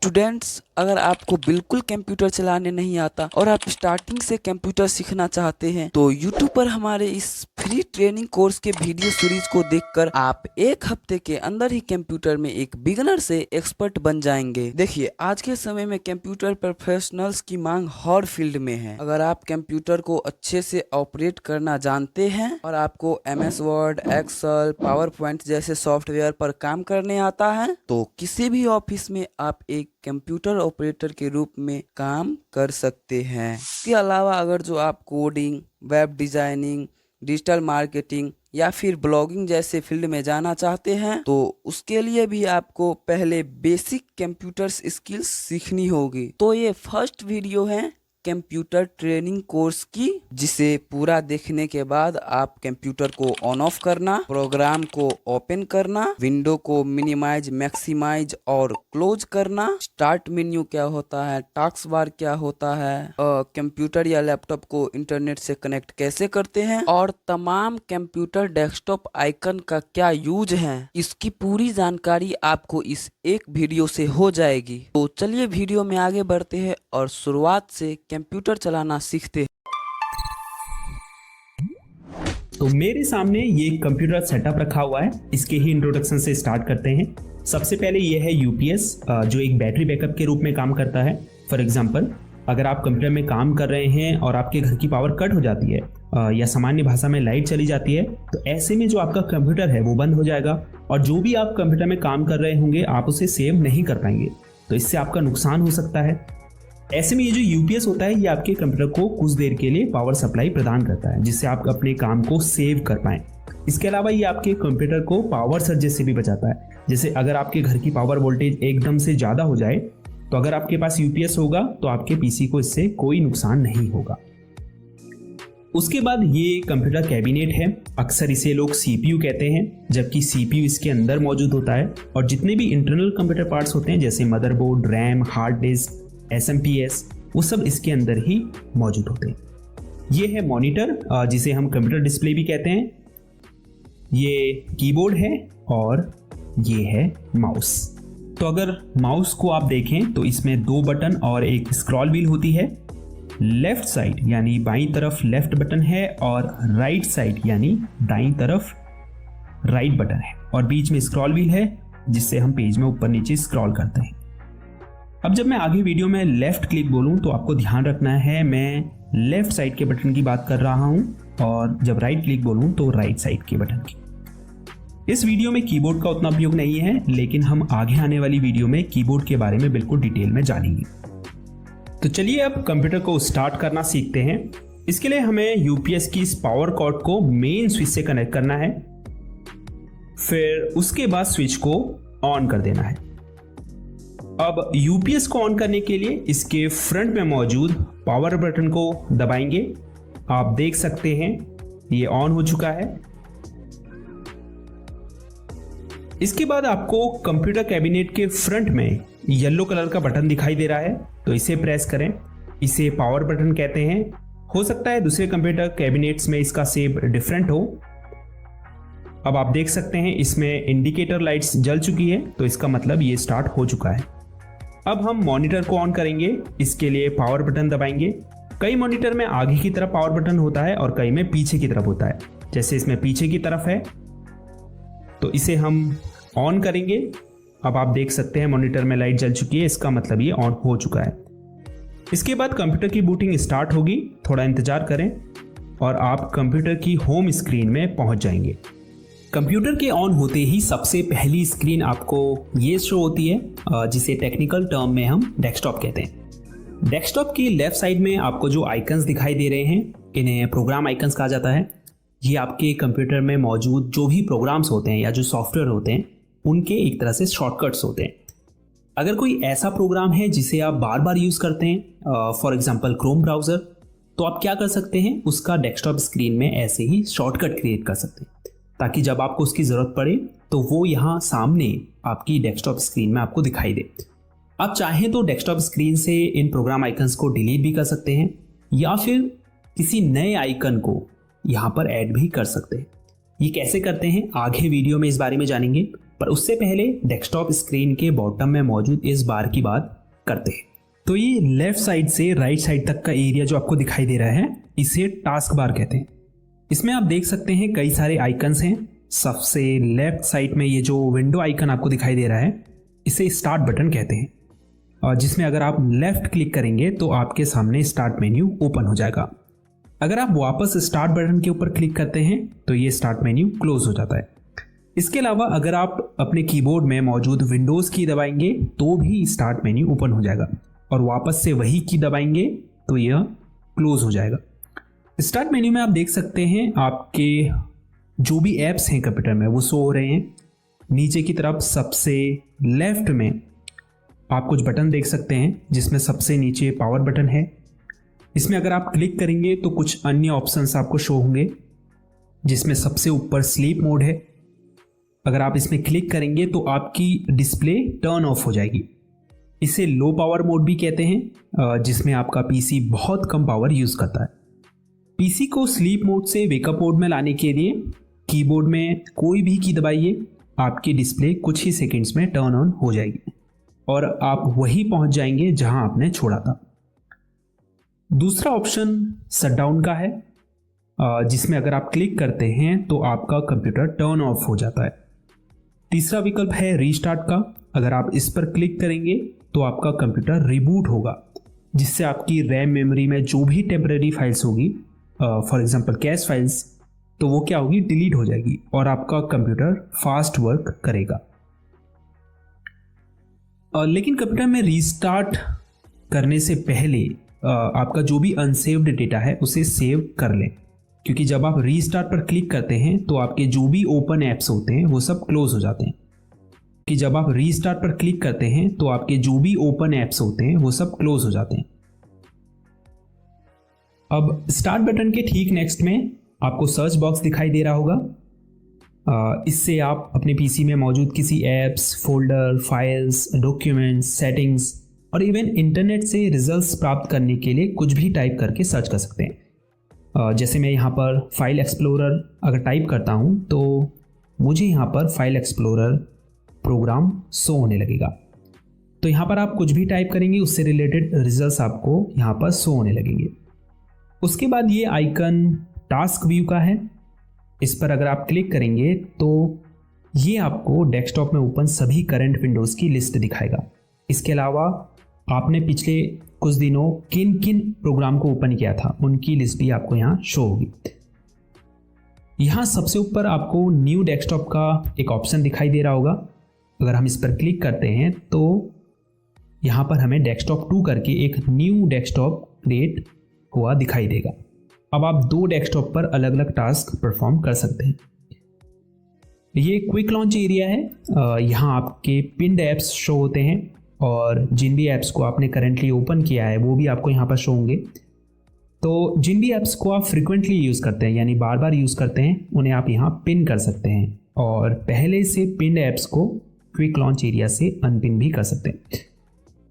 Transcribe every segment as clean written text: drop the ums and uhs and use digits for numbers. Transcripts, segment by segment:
Students, अगर आपको बिल्कुल कंप्यूटर चलाने नहीं आता और आप स्टार्टिंग से कंप्यूटर सीखना चाहते हैं तो यूट्यूब पर हमारे इस फ्री ट्रेनिंग कोर्स के वीडियो सीरीज को देखकर आप एक हफ्ते के अंदर ही कंप्यूटर में एक बिगनर से एक्सपर्ट बन जाएंगे। देखिए, आज के समय में कंप्यूटर प्रोफेशनल्स की मांग हर फील्ड में है। अगर आप कंप्यूटर को अच्छे से ऑपरेट करना जानते हैं और आपको MS Word, Excel, PowerPoint जैसे सॉफ्टवेयर पर काम करने आता है तो किसी भी ऑफिस में आप एक कंप्यूटर ऑपरेटर के रूप में काम कर सकते हैं। इसके अलावा अगर जो आप coding, web designing, digital marketing या फिर ब्लॉगिंग जैसे फील्ड में जाना चाहते हैं तो उसके लिए भी आपको पहले बेसिक कंप्यूटर स्किल्स सीखनी होगी। तो ये फर्स्ट वीडियो है कंप्यूटर ट्रेनिंग कोर्स की, जिसे पूरा देखने के बाद आप कंप्यूटर को ऑन ऑफ करना, प्रोग्राम को ओपन करना, विंडो को मिनिमाइज, मैक्सिमाइज और क्लोज करना, स्टार्ट मेन्यू क्या होता है, टास्क बार क्या होता है, कंप्यूटर या लैपटॉप को इंटरनेट से कनेक्ट कैसे करते हैं और तमाम कंप्यूटर डेस्कटॉप आइकन का क्या यूज है, इसकी पूरी जानकारी आपको इस एक वीडियो से हो जाएगी। तो चलिए वीडियो में आगे बढ़ते हैं और शुरुआत से कंप्यूटर चलाना सीखते हैं। तो मेरे सामने ये कंप्यूटर सेटअप रखा हुआ है, इसके ही इंट्रोडक्शन से स्टार्ट करते हैं। सबसे पहले ये है यूपीएस, जो एक बैटरी बैकअप के रूप में काम करता है। फॉर एग्जांपल, अगर आप कंप्यूटर में काम कर रहे हैं और आपके घर की पावर कट हो जाती है या सामान्य भाषा में लाइट चली जाती है, तो ऐसे में जो आपका कंप्यूटर है वो बंद हो जाएगा और जो भी आप कंप्यूटर में काम कर रहे होंगे आप उसे सेव नहीं कर पाएंगे, तो इससे आपका नुकसान हो सकता है। ऐसे में ये जो यूपीएस होता है ये आपके कंप्यूटर को कुछ देर के लिए पावर सप्लाई प्रदान करता है, जिससे आप अपने काम को सेव कर पाएं। इसके अलावा ये आपके कंप्यूटर को पावर सर्जेस से भी बचाता है। जैसे अगर आपके घर की पावर वोल्टेज एकदम से ज़्यादा हो जाए तो अगर आपके पास यूपीएस होगा तो आपके पीसी को इससे कोई नुकसान नहीं होगा। उसके बाद ये कंप्यूटर कैबिनेट है, अक्सर इसे लोग सीपीयू कहते हैं, जबकि सीपीयू इसके अंदर मौजूद होता है और जितने भी इंटरनल कंप्यूटर पार्ट्स होते हैं जैसे motherboard, RAM, hard disk, SMPS, वो सब इसके अंदर ही मौजूद होते हैं। ये है मॉनिटर, जिसे हम कंप्यूटर डिस्प्ले भी कहते हैं। ये कीबोर्ड है और ये है माउस। तो अगर माउस को आप देखें तो इसमें 2 बटन और एक स्क्रॉल व्हील होती है। लेफ्ट साइड यानी बाईं तरफ लेफ्ट बटन है और राइट साइड यानी दाईं तरफ राइट बटन है और बीच में स्क्रॉल व्हील है, जिससे हम पेज में ऊपर नीचे स्क्रॉल करते हैं। अब जब मैं आगे वीडियो में लेफ्ट क्लिक बोलूं तो आपको ध्यान रखना है मैं लेफ्ट साइड के बटन की बात कर रहा हूं और जब राइट क्लिक बोलूं तो राइट साइड के बटन की। इस वीडियो में कीबोर्ड का उतना उपयोग नहीं है, लेकिन हम आगे आने वाली वीडियो में कीबोर्ड के बारे में बिल्कुल डिटेल में जानेंगे। तो चलिए अब कंप्यूटर को स्टार्ट करना सीखते हैं। इसके लिए हमें यूपीएस की इस पावर कॉर्ड को मेन स्विच से कनेक्ट करना है, फिर उसके बाद स्विच को ऑन कर देना है। अब यूपीएस को ऑन करने के लिए इसके फ्रंट में मौजूद पावर बटन को दबाएंगे। आप देख सकते हैं ये ऑन हो चुका है। इसके बाद आपको कंप्यूटर कैबिनेट के फ्रंट में येलो कलर का बटन दिखाई दे रहा है, तो इसे प्रेस करें। इसे पावर बटन कहते हैं। हो सकता है दूसरे कंप्यूटर कैबिनेट्स में इसका शेप डिफरेंट हो। अब आप देख सकते हैं इसमें इंडिकेटर लाइट्स जल चुकी है, तो इसका मतलब ये स्टार्ट हो चुका है। अब हम मॉनिटर को ऑन करेंगे। इसके लिए पावर बटन दबाएंगे। कई मॉनिटर में आगे की तरफ पावर बटन होता है और कई में पीछे की तरफ होता है। जैसे इसमें पीछे की तरफ है तो इसे हम ऑन करेंगे। अब आप देख सकते हैं मॉनिटर में लाइट जल चुकी है, इसका मतलब ये ऑन हो चुका है। इसके बाद कंप्यूटर की बूटिंग स्टार्ट होगी, थोड़ा इंतजार करें और आप कंप्यूटर की होम स्क्रीन में पहुंच जाएंगे। कंप्यूटर के ऑन होते ही सबसे पहली स्क्रीन आपको ये शो होती है, जिसे टेक्निकल टर्म में हम डेस्कटॉप कहते हैं। डेस्कटॉप की लेफ्ट साइड में आपको जो आइकन्स दिखाई दे रहे हैं इन्हें प्रोग्राम आइकन्स कहा जाता है। ये आपके कंप्यूटर में मौजूद जो भी प्रोग्राम्स होते हैं या जो सॉफ्टवेयर होते हैं उनके एक तरह से शॉर्टकट्स होते हैं। अगर कोई ऐसा प्रोग्राम है जिसे आप बार बार यूज़ करते हैं, फॉर एग्जांपल क्रोम ब्राउज़र, तो आप क्या कर सकते हैं, उसका डेस्कटॉप स्क्रीन में ऐसे ही शॉर्टकट क्रिएट कर सकते हैं ताकि जब आपको उसकी ज़रूरत पड़े तो वो यहाँ सामने आपकी डेस्कटॉप स्क्रीन में आपको दिखाई दे। आप चाहें तो डेस्कटॉप स्क्रीन से इन प्रोग्राम आइकन्स को डिलीट भी कर सकते हैं या फिर किसी नए आइकन को यहाँ पर ऐड भी कर सकते हैं। ये कैसे करते हैं आगे वीडियो में इस बारे में जानेंगे, पर उससे पहले डेस्कटॉप स्क्रीन के बॉटम में मौजूद इस बार की बात करते हैं। तो ये लेफ्ट साइड से राइट साइड तक का एरिया जो आपको दिखाई दे रहा है, इसे टास्क बार कहते हैं। इसमें आप देख सकते हैं कई सारे आइकन्स हैं। सबसे लेफ्ट साइड में ये जो विंडो आइकन आपको दिखाई दे रहा है, इसे स्टार्ट बटन कहते हैं, और जिसमें अगर आप लेफ्ट क्लिक करेंगे तो आपके सामने स्टार्ट मेन्यू ओपन हो जाएगा। अगर आप वापस स्टार्ट बटन के ऊपर क्लिक करते हैं तो ये स्टार्ट मेन्यू क्लोज हो जाता है। इसके अलावा अगर आप अपने कीबोर्ड में मौजूद विंडोज की दबाएंगे तो भी स्टार्ट मेन्यू ओपन हो जाएगा, और वापस से वही की दबाएंगे तो यह क्लोज हो जाएगा। स्टार्ट मेन्यू में आप देख सकते हैं आपके जो भी ऐप्स हैं कंप्यूटर में वो शो हो रहे हैं। नीचे की तरफ सबसे लेफ्ट में आप कुछ बटन देख सकते हैं, जिसमें सबसे नीचे पावर बटन है। इसमें अगर आप क्लिक करेंगे तो कुछ अन्य ऑप्शंस आपको शो होंगे, जिसमें सबसे ऊपर स्लीप मोड है। अगर आप इसमें क्लिक करेंगे तो आपकी डिस्प्ले टर्न ऑफ हो जाएगी। इसे लो पावर मोड भी कहते हैं, जिसमें आपका पीसी बहुत कम पावर यूज करता है। पीसी को स्लीप मोड से वेकअप मोड में लाने के लिए कीबोर्ड में कोई भी की दबाइए, आपकी डिस्प्ले कुछ ही सेकंड्स में टर्न ऑन हो जाएगी और आप वहीं पहुंच जाएंगे जहां आपने छोड़ा था। दूसरा ऑप्शन शटडाउन का है, जिसमें अगर आप क्लिक करते हैं तो आपका कंप्यूटर टर्न ऑफ हो जाता है। तीसरा विकल्प है रीस्टार्ट का। अगर आप इस पर क्लिक करेंगे तो आपका कंप्यूटर रिबूट होगा, जिससे आपकी रैम मेमोरी में जो भी टेम्परेरी फाइल्स होगी, फॉर एग्जांपल कैश फाइल्स, तो वो क्या होगी, डिलीट हो जाएगी और आपका कंप्यूटर फास्ट वर्क करेगा। लेकिन कंप्यूटर में रीस्टार्ट करने से पहले आपका जो भी अनसेव्ड डेटा है उसे सेव कर लें, क्योंकि जब आप रीस्टार्ट पर क्लिक करते हैं तो आपके जो भी ओपन ऐप्स होते हैं वो सब क्लोज हो जाते हैं। कि जब आप रीस्टार्ट पर क्लिक करते हैं तो आपके जो भी ओपन ऐप्स होते हैं वो सब क्लोज हो जाते हैं। अब स्टार्ट बटन के ठीक नेक्स्ट में आपको सर्च बॉक्स दिखाई दे रहा होगा। इससे आप अपने पीसी में मौजूद किसी apps, folder, files, documents, settings और इवन इंटरनेट से रिजल्ट्स प्राप्त करने के लिए कुछ भी टाइप करके सर्च कर सकते हैं। जैसे मैं यहाँ पर फाइल एक्सप्लोरर अगर टाइप करता हूँ तो मुझे यहाँ पर फाइल एक्सप्लोरर प्रोग्राम शो होने लगेगा। तो यहाँ पर आप कुछ भी टाइप करेंगे उससे रिलेटेड रिजल्ट्स आपको यहाँ पर शो होने लगेंगे। उसके बाद ये आइकन टास्क व्यू का है। इस पर अगर आप क्लिक करेंगे तो ये आपको डेस्कटॉप में ओपन सभी करंट विंडोज़ की लिस्ट दिखाएगा। इसके अलावा आपने पिछले कुछ दिनों किन किन प्रोग्राम को ओपन किया था उनकी लिस्ट भी आपको यहाँ शो होगी। यहाँ सबसे ऊपर आपको न्यू डेस्कटॉप का एक ऑप्शन दिखाई दे रहा होगा। अगर हम इस पर क्लिक करते हैं तो यहाँ पर हमें डेस्कटॉप 2 करके एक न्यू डेस्कटॉप क्रिएट हुआ दिखाई देगा। अब आप 2 डेस्कटॉप पर अलग अलग टास्क परफॉर्म कर सकते हैं। ये क्विक लॉन्च एरिया है। यहाँ आपके पिन्ड ऐप्स शो होते हैं और जिन भी ऐप्स को आपने करेंटली ओपन किया है वो भी आपको यहाँ पर शो होंगे। तो जिन भी ऐप्स को आप फ्रिक्वेंटली यूज़ करते हैं यानी बार बार यूज़ करते हैं उन्हें आप यहाँ पिन कर सकते हैं और पहले से पिन ऐप्स को क्विक लॉन्च एरिया से अनपिन भी कर सकते हैं।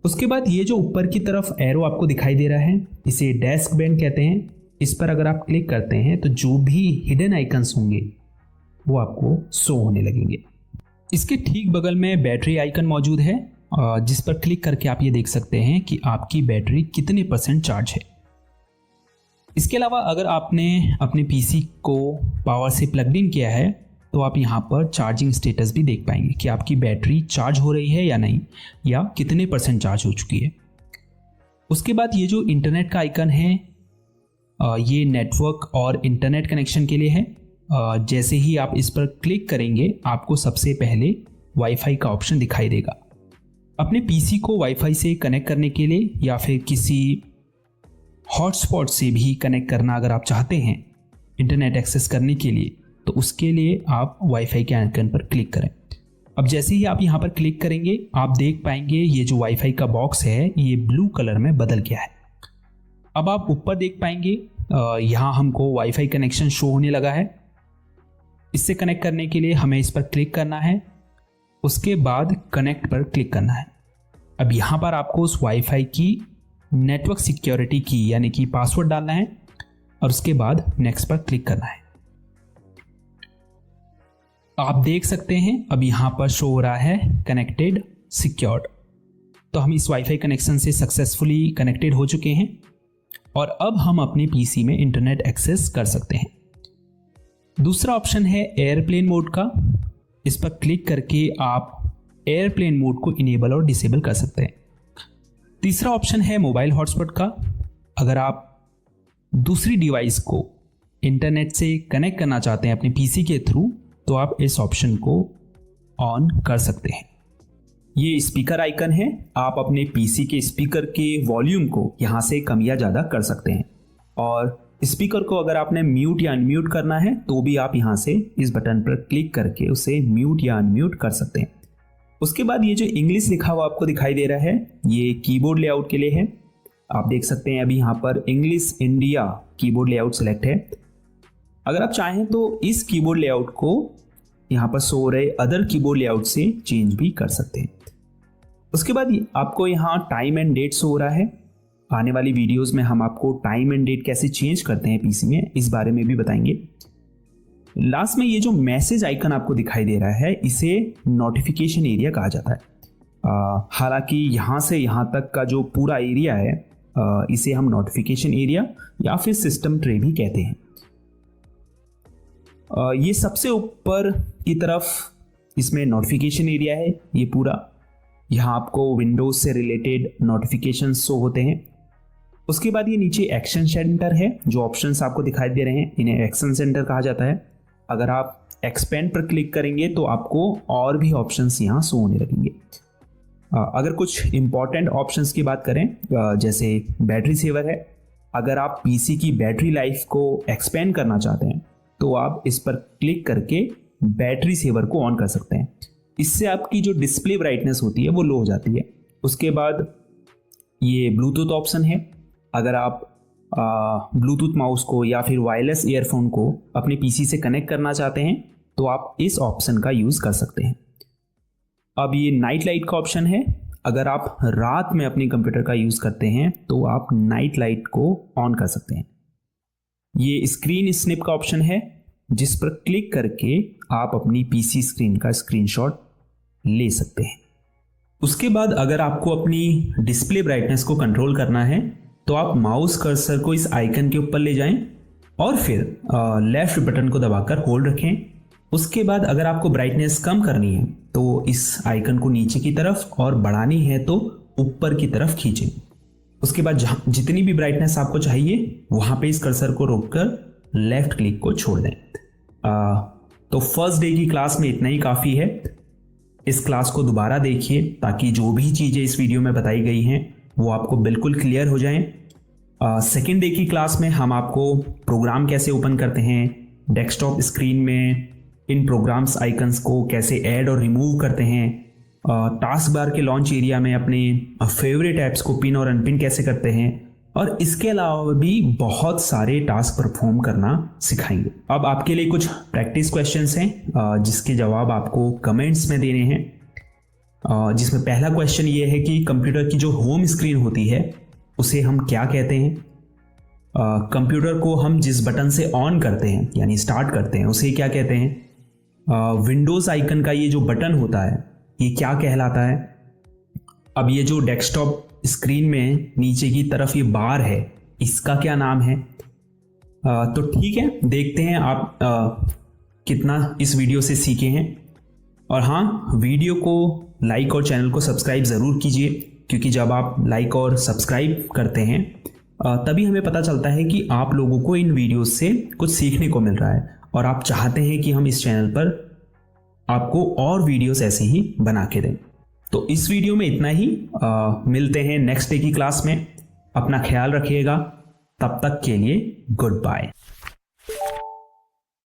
उसके बाद ये जो ऊपर की तरफ एरो आपको दिखाई दे रहा है इसे डेस्क बैंड कहते हैं। इस पर अगर आप क्लिक करते हैं तो जो भी हिडन आइकन्स होंगे वो आपको शो होने लगेंगे। इसके ठीक बगल में बैटरी आइकन मौजूद है, जिस पर क्लिक करके आप ये देख सकते हैं कि आपकी बैटरी कितने % चार्ज है। इसके अलावा अगर आपने अपने पीसी को पावर से प्लग इन किया है तो आप यहाँ पर चार्जिंग स्टेटस भी देख पाएंगे कि आपकी बैटरी चार्ज हो रही है या नहीं, या कितने % चार्ज हो चुकी है। उसके बाद ये जो इंटरनेट का आइकन है ये नेटवर्क और इंटरनेट कनेक्शन के लिए है। जैसे ही आप इस पर क्लिक करेंगे आपको सबसे पहले वाईफाई का ऑप्शन दिखाई देगा। अपने पीसी को वाईफाई से कनेक्ट करने के लिए या फिर किसी हॉटस्पॉट से भी कनेक्ट करना अगर आप चाहते हैं इंटरनेट एक्सेस करने के लिए, तो उसके लिए आप वाईफाई के आइकन पर क्लिक करें। अब जैसे ही आप यहाँ पर क्लिक करेंगे आप देख पाएंगे ये जो वाईफाई का बॉक्स है ये ब्लू कलर में बदल गया है। अब आप ऊपर देख पाएंगे यहाँ हमको वाईफाई कनेक्शन शो होने लगा है। इससे कनेक्ट करने के लिए हमें इस पर क्लिक करना है, उसके बाद कनेक्ट पर क्लिक करना है। अब यहाँ पर आपको उस वाईफाई की नेटवर्क सिक्योरिटी की यानी कि पासवर्ड डालना है और उसके बाद नेक्स्ट पर क्लिक करना है। आप देख सकते हैं अब यहाँ पर शो हो रहा है कनेक्टेड सिक्योर्ड। तो हम इस वाईफाई कनेक्शन से सक्सेसफुली कनेक्टेड हो चुके हैं और अब हम अपने पीसी में इंटरनेट एक्सेस कर सकते हैं। दूसरा ऑप्शन है एयरप्लेन मोड का। इस पर क्लिक करके आप एयरप्लेन मोड को इनेबल और डिसेबल कर सकते हैं। तीसरा ऑप्शन है मोबाइल हॉटस्पॉट का। अगर आप दूसरी डिवाइस को इंटरनेट से कनेक्ट करना चाहते हैं अपने पीसी के थ्रू, तो आप इस ऑप्शन को ऑन कर सकते हैं। ये स्पीकर आइकन है, आप अपने पीसी के स्पीकर के वॉल्यूम को यहाँ से कम या ज़्यादा कर सकते हैं। और स्पीकर को अगर आपने म्यूट या अनम्यूट करना है तो भी आप यहाँ से इस बटन पर क्लिक करके उसे म्यूट या अनम्यूट कर सकते हैं। उसके बाद ये जो इंग्लिश लिखा हुआ आपको दिखाई दे रहा है, ये कीबोर्ड लेआउट के लिए है। आप देख सकते हैं अभी यहाँ पर English India keyboard layout select है। अगर आप चाहें तो इस कीबोर्ड लेआउट को यहाँ पर शो रहे अदर कीबोर्ड लेआउट से चेंज भी कर सकते हैं। उसके बाद आपको यहाँ टाइम एंड डेट शो हो रहा है। आने वाली वीडियोस में हम आपको टाइम एंड डेट कैसे चेंज करते हैं पीसी में, इस बारे में भी बताएंगे। लास्ट में ये जो मैसेज आइकन आपको दिखाई दे रहा है, इसे नोटिफिकेशन एरिया कहा जाता है। हालांकि यहाँ से यहाँ तक का जो पूरा एरिया है, इसे हम नोटिफिकेशन एरिया या फिर सिस्टम ट्रे भी कहते हैं। ये सबसे ऊपर की तरफ इसमें नोटिफिकेशन एरिया है। ये पूरा यहाँ आपको विंडोज से रिलेटेड नोटिफिकेशन शो होते हैं। उसके बाद ये नीचे एक्शन सेंटर है। जो ऑप्शंस आपको दिखाई दे रहे हैं, इन्हें एक्शन सेंटर कहा जाता है। अगर आप एक्सपेंड पर क्लिक करेंगे तो आपको और भी ऑप्शंस यहाँ शो होने लगेंगे। अगर कुछ इंपॉर्टेंट ऑप्शंस की बात करें, जैसे बैटरी सेवर है। अगर आप पीसी की बैटरी लाइफ को एक्सपेंड करना चाहते हैं तो आप इस पर क्लिक करके बैटरी सेवर को ऑन कर सकते हैं। इससे आपकी जो डिस्प्ले ब्राइटनेस होती है वो लो हो जाती है। उसके बाद ये ब्लूटूथ ऑप्शन है। अगर आप ब्लूटूथ माउस को या फिर वायरलेस ईयरफोन को अपने पीसी से कनेक्ट करना चाहते हैं तो आप इस ऑप्शन का यूज़ कर सकते हैं। अब ये नाइट लाइट का ऑप्शन है। अगर आप रात में अपने कंप्यूटर का यूज़ करते हैं तो आप नाइट लाइट को ऑन कर सकते हैं। ये स्क्रीन स्निप का ऑप्शन है, जिस पर क्लिक करके आप अपनी पीसी स्क्रीन का स्क्रीनशॉट ले सकते हैं। उसके बाद अगर आपको अपनी डिस्प्ले ब्राइटनेस को कंट्रोल करना है तो आप माउस कर्सर को इस आइकन के ऊपर ले जाएं और फिर लेफ्ट बटन को दबाकर होल्ड रखें। उसके बाद अगर आपको ब्राइटनेस कम करनी है तो इस आइकन को नीचे की तरफ और बढ़ानी है तो ऊपर की तरफ खींचें। उसके बाद जितनी भी ब्राइटनेस आपको चाहिए वहाँ पे इस कर्सर को रोककर लेफ्ट क्लिक को छोड़ दें। तो फर्स्ट डे की क्लास में इतना ही काफ़ी है। इस क्लास को दोबारा देखिए ताकि जो भी चीज़ें इस वीडियो में बताई गई हैं वो आपको बिल्कुल क्लियर हो जाएं। सेकेंड डे की क्लास में हम आपको प्रोग्राम कैसे ओपन करते हैं, डेस्कटॉप स्क्रीन में इन प्रोग्राम्स आइकन्स को कैसे ऐड और रिमूव करते हैं, टास्क बार के लॉन्च एरिया में अपने फेवरेट ऐप्स को पिन और अनपिन कैसे करते हैं, और इसके अलावा भी बहुत सारे टास्क परफॉर्म करना सिखाएंगे। अब आपके लिए कुछ प्रैक्टिस क्वेश्चंस हैं जिसके जवाब आपको कमेंट्स में देने हैं। जिसमें पहला क्वेश्चन ये है कि कंप्यूटर की जो होम स्क्रीन होती है उसे हम क्या कहते हैं। कंप्यूटर को हम जिस बटन से ऑन करते हैं यानी स्टार्ट करते हैं उसे क्या कहते हैं। विंडोज़ आइकन का ये जो बटन होता है ये क्या कहलाता है। अब ये जो डेस्कटॉप स्क्रीन में नीचे की तरफ ये बार है इसका क्या नाम है। तो ठीक है, देखते हैं आप कितना इस वीडियो से सीखे हैं। और हाँ, वीडियो को लाइक और चैनल को सब्सक्राइब ज़रूर कीजिए, क्योंकि जब आप लाइक और सब्सक्राइब करते हैं तभी हमें पता चलता है कि आप लोगों को इन वीडियोस से कुछ सीखने को मिल रहा है और आप चाहते हैं कि हम इस चैनल पर आपको और वीडियोस ऐसे ही बना के दें। तो इस वीडियो में इतना ही। मिलते हैं नेक्स्ट डे की क्लास में। अपना ख्याल रखिएगा। तब तक के लिए गुड बाय।